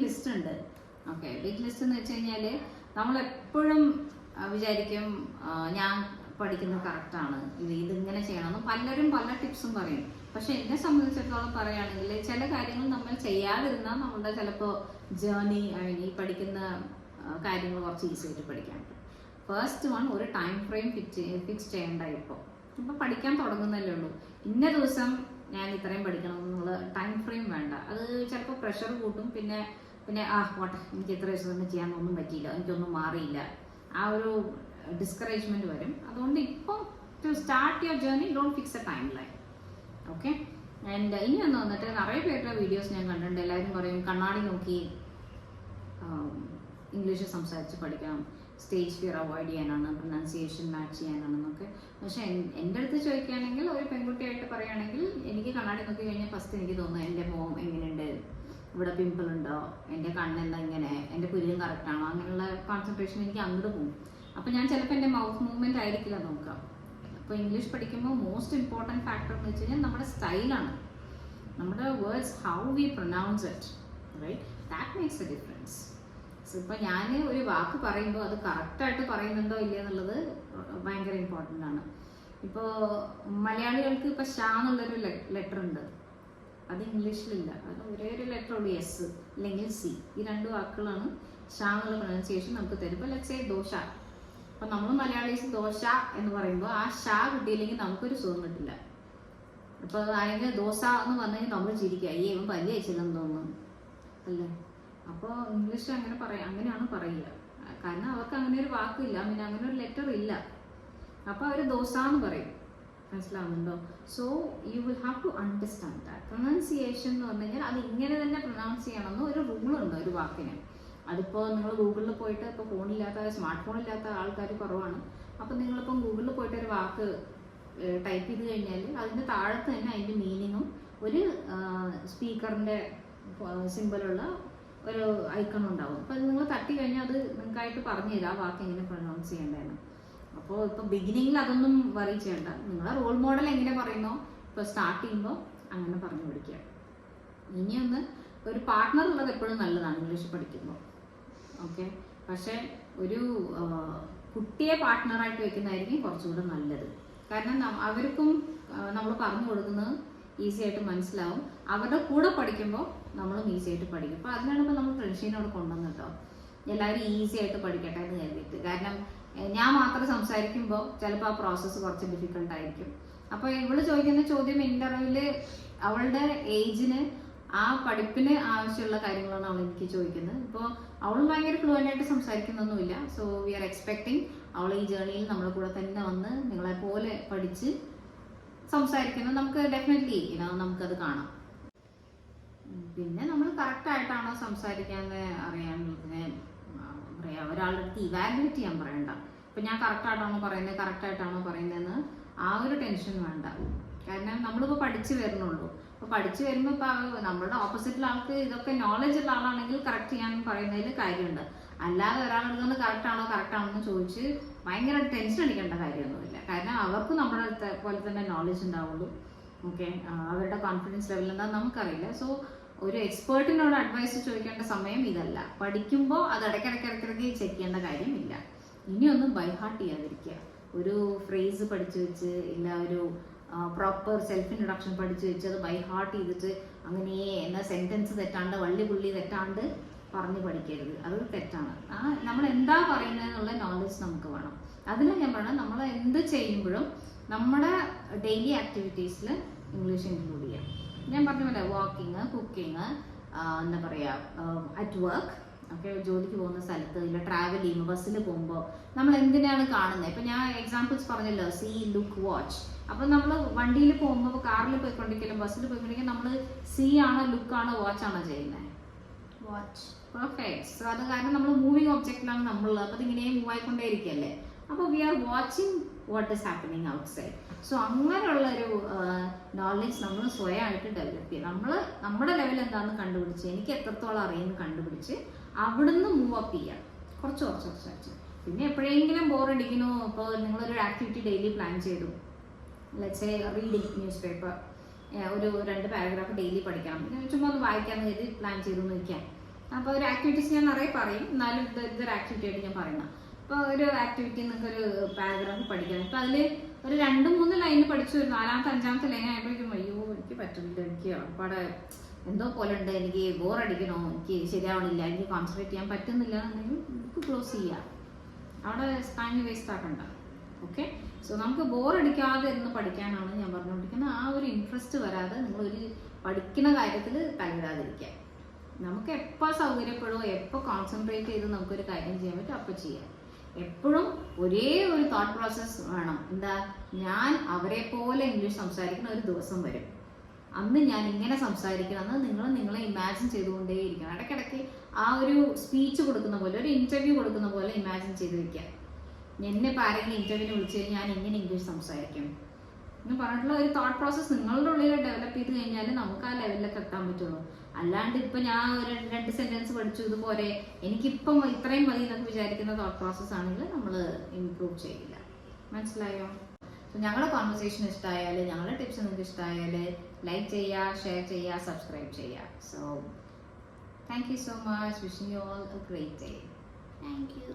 List ഉണ്ട്. Okay, big list എന്ന് വെച്ച് കഴിഞ്ഞാൽ നമ്മളെപ്പോഴും വിചാരിക്കും ഞാൻ പഠിക്കുന്നത് കറക്റ്റാണ്, ഇതിങ്ങനെ ചെയ്യണമെന്ന് പലരും പല ടിപ്സും പറയും. പക്ഷെ എന്നെ സംബന്ധിച്ചിടത്തോളം പറയുകയാണെങ്കിൽ ചില കാര്യങ്ങൾ നമ്മൾ ചെയ്യാതിരുന്നാൽ നമ്മുടെ ചിലപ്പോൾ ജേർണി ഈ പഠിക്കുന്ന കാര്യങ്ങൾ കുറച്ച് ഈസി ആയിട്ട് പഠിക്കാൻ പറ്റും. ഫസ്റ്റ് വൺ, ഒരു ടൈം ഫ്രെയിം ഫിക്സ് ചെയ്യേണ്ട. ഇപ്പോൾ പഠിക്കാൻ തുടങ്ങുന്നല്ലേ ഉള്ളൂ, ഇന്ന ദിവസം ഞാൻ ഇത്രയും പഠിക്കണം എന്നുള്ള ടൈം ഫ്രെയിം വേണ്ട. അത് ചിലപ്പോൾ പ്രഷർ കൂട്ടും. പിന്നെ വാട്ടെ, എനിക്ക് ഇത്ര ദിവസം ചെയ്യാനൊന്നും പറ്റിയില്ല, എനിക്കൊന്നും മാറിയില്ല, ആ ഒരു ഡിസ്കറേജ്മെന്റ് വരും. അതുകൊണ്ട് ഇപ്പോൾ to start your journey don't fix a timeline. Okay, and ഇനി ഒന്ന് വന്നിട്ട് നിറയെ പേരുടെ വീഡിയോസ് ഞാൻ കണ്ടിട്ടുണ്ട്. എല്ലാവരും പറയും കണ്ണാടി നോക്കി ഇംഗ്ലീഷ് സംസാരിച്ച് പഠിക്കണം, സ്റ്റേജ് ഫിയർ അവോയ്ഡ് ചെയ്യാനാണ്, പ്രൊനൗൺസിയേഷൻ മാച്ച് ചെയ്യാനാണെന്നൊക്കെ. പക്ഷെ എൻ്റെ അടുത്ത് ചോദിക്കുകയാണെങ്കിൽ, ഒരു പെൺകുട്ടിയായിട്ട് പറയുകയാണെങ്കിൽ, എനിക്ക് കണ്ണാടി നോക്കി കഴിഞ്ഞാൽ ഫസ്റ്റ് എനിക്ക് തോന്നുന്നു എൻ്റെ മുഖം എങ്ങനെയുണ്ട്, ഇവിടെ പിമ്പിൾ ഉണ്ടോ, എൻ്റെ കണ്ണെന്താ ഇങ്ങനെ, എൻ്റെ പുരികം കറക്റ്റാണോ, അങ്ങനെയുള്ള കോൺസെൻട്രേഷൻ എനിക്ക് അങ്ങോട്ട് പോകും. അപ്പോൾ ഞാൻ ചിലപ്പോൾ എൻ്റെ മൗത്ത് മൂവ്മെൻറ്റ് ആയിരിക്കില്ല നോക്കാം. അപ്പോൾ ഇംഗ്ലീഷ് പഠിക്കുമ്പോൾ മോസ്റ്റ് ഇമ്പോർട്ടൻറ്റ് ഫാക്ടർ എന്ന് വെച്ച് കഴിഞ്ഞാൽ നമ്മുടെ സ്റ്റൈലാണ്, നമ്മുടെ words, how we pronounce it, right, that makes a difference. So ഇപ്പോൾ ഞാൻ ഒരു വാക്ക് പറയുമ്പോൾ അത് കറക്റ്റായിട്ട് പറയുന്നുണ്ടോ ഇല്ല എന്നുള്ളത് ഭയങ്കര ഇമ്പോർട്ടൻ്റ് ആണ്. ഇപ്പോൾ മലയാളികൾക്ക് ഇപ്പോൾ ഷാ എന്നുള്ളൊരു ലെറ്റർ ഉണ്ട്, അത് ഇംഗ്ലീഷിലില്ല. അത് ഒരേ ഒരു ലെറ്റർ ഉള്ളൂ, എസ് അല്ലെങ്കിൽ സി. ഈ രണ്ട് വാക്കുകളാണ് ഷാ എന്നുള്ള പ്രൊനൗൺസിയേഷൻ നമുക്ക് തരും. ഇപ്പോൾ ലെറ്റ്സ് സേ ദോശ. അപ്പം നമ്മൾ മലയാളീസ് ദോശ എന്ന് പറയുമ്പോൾ ആ ഷാ കിട്ടിയില്ലെങ്കിൽ നമുക്കൊരു സുഖം കിട്ടില്ല. ഇപ്പോൾ ആരെങ്കിലും ദോശ എന്ന് പറഞ്ഞാൽ നമ്മൾ ചിരിക്കുക, ഈ ഇവൻ പല്ല് വെച്ചില്ലെന്ന് തോന്നുന്നു അല്ലേ. അപ്പോൾ ഇംഗ്ലീഷ് അങ്ങനെയാണ് പറയുക, കാരണം അവർക്ക് അങ്ങനെ ഒരു വാക്കില്ല, പിന്നെ അങ്ങനെ ഒരു ലെറ്റർ ഇല്ല. അപ്പോൾ അവർ ദോശ എന്ന് പറയും. മനസ്സിലാവുന്നുണ്ടോ? So you will have to understand that. Pronunciation എന്ന് പറഞ്ഞു കഴിഞ്ഞാൽ അത് ഇങ്ങനെ തന്നെ പ്രൊനൗൺസ് ചെയ്യണമെന്ന് ഒരു റൂളുണ്ട് ഒരു വാക്കിന്. അതിപ്പോൾ നിങ്ങൾ ഗൂഗിളിൽ പോയിട്ട്, ഇപ്പോൾ ഫോണില്ലാത്ത സ്മാർട്ട് ഫോൺ ഇല്ലാത്ത ആൾക്കാർ കുറവാണ്. അപ്പോൾ നിങ്ങളിപ്പം ഗൂഗിളിൽ പോയിട്ട് ഒരു വാക്ക് ടൈപ്പ് ചെയ്ത് കഴിഞ്ഞാൽ അതിൻ്റെ താഴത്ത് തന്നെ അതിൻ്റെ മീനിങ്ങും ഒരു സ്പീക്കറിൻ്റെ സിമ്പിളുള്ള ഒരു ഐക്കൺ ഉണ്ടാവും. അപ്പോൾ അത് നിങ്ങൾ തട്ടി കഴിഞ്ഞാൽ അത് നിങ്ങൾക്കായിട്ട് പറഞ്ഞു തരാം ആ വാക്ക് എങ്ങനെ പ്രൊനൗൺസ് ചെയ്യേണ്ടതെന്ന്. അപ്പോൾ ഇപ്പോൾ ബിഗിനിങ്ങിൽ അതൊന്നും വറി ചെയ്യണ്ട. നിങ്ങളെ റോൾ മോഡൽ എങ്ങനെ പറയുന്നോ ഇപ്പോൾ സ്റ്റാർട്ട് ചെയ്യുമ്പോൾ അങ്ങനെ പറഞ്ഞു പഠിക്കുക. ഇനിയൊന്ന്, ഒരു പാർട്ട്ണർ ഉള്ളത് എപ്പോഴും നല്ലതാണ് ഇംഗ്ലീഷ് പഠിക്കുമ്പോൾ. ഓക്കെ, പക്ഷേ ഒരു കുട്ടിയെ പാർട്ട്ണറായിട്ട് വെക്കുന്നതായിരിക്കും കുറച്ചുകൂടെ നല്ലത്. കാരണം അവർക്കും നമ്മൾ പറഞ്ഞു കൊടുക്കുന്നത് ഈസി ആയിട്ട് മനസ്സിലാവും. അവരുടെ കൂടെ പഠിക്കുമ്പോൾ നമ്മളും ഈസി ആയിട്ട് പഠിക്കും. അപ്പോൾ അതിനാണ് ഇപ്പോൾ നമ്മൾ ഫ്രണ്ട്ഷിനോട് കൊണ്ടുവന്ന് കേട്ടോ, എല്ലാവരും ഈസി ആയിട്ട് പഠിക്കട്ടെ എന്ന് കരുതിയിട്ട്. കാരണം ഞാൻ മാത്രം സംസാരിക്കുമ്പോൾ ചിലപ്പോൾ ആ പ്രോസസ്സ് കുറച്ച് ഡിഫിക്കൽട്ടായിരിക്കും. അപ്പോൾ ഇവള് ചോദിക്കുന്ന ചോദ്യം ഇൻ്റർവ്യൂവിൽ അവളുടെ ഏജിന് ആ പഠിപ്പിന് ആവശ്യമുള്ള കാര്യങ്ങളാണ് അവൾ എനിക്ക് ചോദിക്കുന്നത്. ഇപ്പോൾ അവൾ ഭയങ്കര ഫ്ലുവൻ്റ് ആയിട്ട് സംസാരിക്കുന്നൊന്നുമില്ല. സോ വി ആർ എക്സ്പെക്ടിങ് അവൾ ഈ ജേർണിയിൽ നമ്മുടെ കൂടെ തന്നെ വന്ന് നിങ്ങളെപ്പോലെ പഠിച്ച് സംസാരിക്കുന്നത് നമുക്ക് ഡെഫിനറ്റ്ലി നമുക്കത് കാണാം. പിന്നെ നമ്മൾ കറക്റ്റായിട്ടാണോ സംസാരിക്കാന്ന് അറിയാനുള്ളതിന് പറയാം, ഒരാളുടെ അടുത്ത് ഇവാലുവേറ്റ് ചെയ്യാൻ പറയണ്ട. ഇപ്പം ഞാൻ കറക്റ്റായിട്ടാണോ പറയുന്നതെന്ന് ആ ഒരു ടെൻഷൻ വേണ്ട. കാരണം നമ്മളിപ്പോൾ പഠിച്ചു വരുന്നുള്ളൂ. അപ്പോൾ പഠിച്ചു വരുമ്പോൾ ഇപ്പോൾ നമ്മുടെ ഓപ്പോസിറ്റിൽ ആൾക്ക് ഇതൊക്കെ നോളജ് ഉള്ള ആളാണെങ്കിൽ കറക്റ്റ് ചെയ്യാൻ പറയുന്നതിൽ കാര്യമുണ്ട്. അല്ലാതെ ഒരാളെടുത്തുകൊണ്ട് കറക്റ്റാണോ എന്ന് ചോദിച്ച് ഭയങ്കര ടെൻഷൻ അടിക്കേണ്ട കാര്യമൊന്നുമില്ല. കാരണം അവർക്ക് നമ്മുടെ അടുത്ത പോലെ തന്നെ നോളജ് ഉണ്ടാവുള്ളൂ. ഓക്കെ, അവരുടെ കോൺഫിഡൻസ് ലെവൽ എന്താണെന്ന് നമുക്കറിയില്ല. സോ ഒരു എക്സ്പേർട്ടിനോട് അഡ്വൈസ് ചോദിക്കേണ്ട സമയം ഇതല്ല. പഠിക്കുമ്പോൾ അത് ഇടയ്ക്കിടയ്ക്ക് ചെക്ക് ചെയ്യേണ്ട കാര്യമില്ല. ഇനിയൊന്നും ബൈഹാർട്ട് ചെയ്യാതിരിക്കുക. ഒരു ഫ്രേസ് പഠിച്ചു വെച്ച് ഇല്ല, ഒരു പ്രോപ്പർ സെൽഫ് ഇൻട്രൊഡക്ഷൻ പഠിച്ചു വെച്ച് അത് ബൈഹാർട്ട് ചെയ്തിട്ട് അങ്ങനെ എന്നാൽ സെൻറ്റൻസ് തെറ്റാണ്ട് വള്ളി പുള്ളി തെറ്റാണ്ട് പറഞ്ഞ് പഠിക്കരുത്. അത് തെറ്റാണ്. നമ്മൾ എന്താ പറയുന്നതെന്നുള്ള നോളജ് നമുക്ക് വേണം. അതിന് ഞാൻ പറഞ്ഞത്, നമ്മൾ എന്ത് ചെയ്യുമ്പോഴും നമ്മുടെ ഡെയിലി ആക്ടിവിറ്റീസിൽ ഇംഗ്ലീഷ് ഇൻക്ലൂഡ് ചെയ്യാം. ഞാൻ പറഞ്ഞ പോലെ വാക്കിങ്, കുക്കിങ്, എന്താ പറയുക, അറ്റ് വർക്ക്, ഓക്കെ, ജോലിക്ക് പോകുന്ന സ്ഥലത്ത്, ഇല്ല ട്രാവൽ ചെയ്യുമ്പോൾ, ബസ്സിൽ പോകുമ്പോൾ നമ്മൾ എന്തിനാണ് കാണുന്നത്. ഇപ്പം ഞാൻ എക്സാമ്പിൾസ് പറഞ്ഞല്ലോ, സീ, ലുക്ക്, വാച്ച്. അപ്പം നമ്മൾ വണ്ടിയിൽ പോകുമ്പോൾ, കാറിൽ പോയിക്കൊണ്ടിരിക്കലും ബസ്സിൽ പോയിക്കൊണ്ടിരിക്കലും നമ്മൾ സീ ആണോ, ലുക്ക് ആണോ, വാച്ച് ആണോ ചെയ്യുന്നത്? വാച്ച്. പെർഫെക്റ്റ്. സോ അത് കാരണം നമ്മൾ മൂവിങ് ഒബ്ജക്റ്റിലാണ് നമ്മളുള്ളത്. അപ്പോൾ ഇതിങ്ങനെ മൂവ് ആയിക്കൊണ്ടേ ഇരിക്കല്ലേ. അപ്പോൾ we are watching what is happening outside. So അങ്ങനെയുള്ളൊരു നോളജ് നമ്മൾ സ്വയമായിട്ട് ഡെവലപ്പ് ചെയ്യുക. നമ്മുടെ ലെവൽ എന്താണെന്ന് കണ്ടുപിടിച്ച്, എനിക്ക് എത്രത്തോളം അറിയുമെന്ന് കണ്ടുപിടിച്ച് അവിടുന്ന് മൂവ് അപ്പ് ചെയ്യുക, കുറച്ച്. പിന്നെ എപ്പോഴെങ്കിലും ബോറടിക്കണോ, ഇപ്പോൾ നിങ്ങളൊരു ആക്ടിവിറ്റി ഡെയിലി പ്ലാൻ ചെയ്തു, let's say reading news paper, ഒരു 2 പാരഗ്രാഫ് ഡെയിലി പഠിക്കണം, ചുമ്മാ ഒന്ന് വായിക്കാമെന്ന് കരുതി പ്ലാൻ ചെയ്തു എന്ന് വയ്ക്കാം. അപ്പോൾ ഒരു ആക്ടിവിറ്റീസ് ഞാൻ നിറയെ പറയും, എന്നാലും ഇതൊരു ആക്ടിവിറ്റി ആയിട്ട് ഞാൻ പറയണം. ഇപ്പോൾ ഒരു ആക്ടിവിറ്റി നിങ്ങൾക്കൊരു പാരഗ്രാഫ് പഠിക്കണം. ഇപ്പോൾ അതിൽ ഒരു 2-3 ലൈൻ പഠിച്ചു, ഒരു 4ാമത്തെ 5ാമത്തെ ലൈൻ ആയപ്പോഴേക്കും അയ്യോ എനിക്ക് പറ്റുന്നില്ല, എനിക്ക് അവിടെ എന്തോ പോലെ ഉണ്ട്, എനിക്ക് ബോറടിക്കണോ, എനിക്ക് ശരിയാവണില്ല, എനിക്ക് കോൺസെൻട്രേറ്റ് ചെയ്യാൻ പറ്റുന്നില്ല എന്നുണ്ടെങ്കിൽ നമുക്ക് ക്ലോസ് ചെയ്യാം, അവിടെ ടൈം വേസ്റ്റ് ആക്കണ്ട. ഓക്കെ, സോ നമുക്ക് ബോറടിക്കാതെ ഇരുന്ന് പഠിക്കാനാണ് ഞാൻ പറഞ്ഞുകൊണ്ടിരിക്കുന്നത്. ആ ഒരു ഇൻട്രസ്റ്റ് വരാതെ നിങ്ങളൊരു പഠിക്കുന്ന കാര്യത്തിൽ തലയിടാതിരിക്കുക. നമുക്ക് എപ്പോൾ സൗകര്യപ്പെടുമോ, എപ്പോൾ കോൺസെൻട്രേറ്റ് ചെയ്ത് നമുക്കൊരു കാര്യം ചെയ്യാൻ പറ്റും അപ്പോൾ ചെയ്യാം. എപ്പോഴും ഒരേ ഒരു തോട്ട് പ്രോസസ്സ് വേണം. എന്താ, ഞാൻ അവരെ പോലെ ഇംഗ്ലീഷ് സംസാരിക്കുന്ന ഒരു ദിവസം വരും, അന്ന് ഞാൻ ഇങ്ങനെ സംസാരിക്കണം എന്ന് നിങ്ങളെ ഇമാജിൻ ചെയ്തുകൊണ്ടേയിരിക്കണം. ഇടയ്ക്കിടയ്ക്ക് ആ ഒരു സ്പീച്ച് കൊടുക്കുന്ന പോലെ, ഒരു ഇൻ്റർവ്യൂ കൊടുക്കുന്ന പോലെ ഇമാജിൻ ചെയ്ത് വെക്കുക. എന്നെ ഇപ്പോൾ ആരെങ്കിലും ഇൻ്റർവ്യൂവിന് വിളിച്ചു കഴിഞ്ഞാൽ ഞാൻ ഇങ്ങനെ ഇംഗ്ലീഷ് സംസാരിക്കും എന്ന് പറഞ്ഞിട്ടുള്ള ഒരു തോട്ട് പ്രോസസ്സ് നിങ്ങളുടെ ഉള്ളിൽ ഡെവലപ്പ് ചെയ്ത് കഴിഞ്ഞാൽ നമുക്ക് ആ ലെവലിലൊക്കെ എത്താൻ പറ്റുള്ളൂ. അല്ലാണ്ട് ഇപ്പം ഞാൻ ഒരു 2 സെൻറ്റൻസ് പഠിച്ചു ഇതുപോലെ എനിക്കിപ്പം ഇത്രയും മതി എന്നൊക്കെ വിചാരിക്കുന്ന തോട്ട് പ്രോസസ്സ് ആണെങ്കിൽ നമ്മൾ ഇംപ്രൂവ് ചെയ്യില്ല. മനസ്സിലായോ? സോ ഞങ്ങളുടെ കോൺവെർസേഷൻ ഇഷ്ടമായാൽ, ഞങ്ങളുടെ ടിപ്സ് നിങ്ങൾക്ക് ഇഷ്ടമായാൽ ലൈക്ക് ചെയ്യുക, ഷെയർ ചെയ്യുക, സബ്സ്ക്രൈബ് ചെയ്യുക. So thank you so much. Wishing you all A great day. Thank you.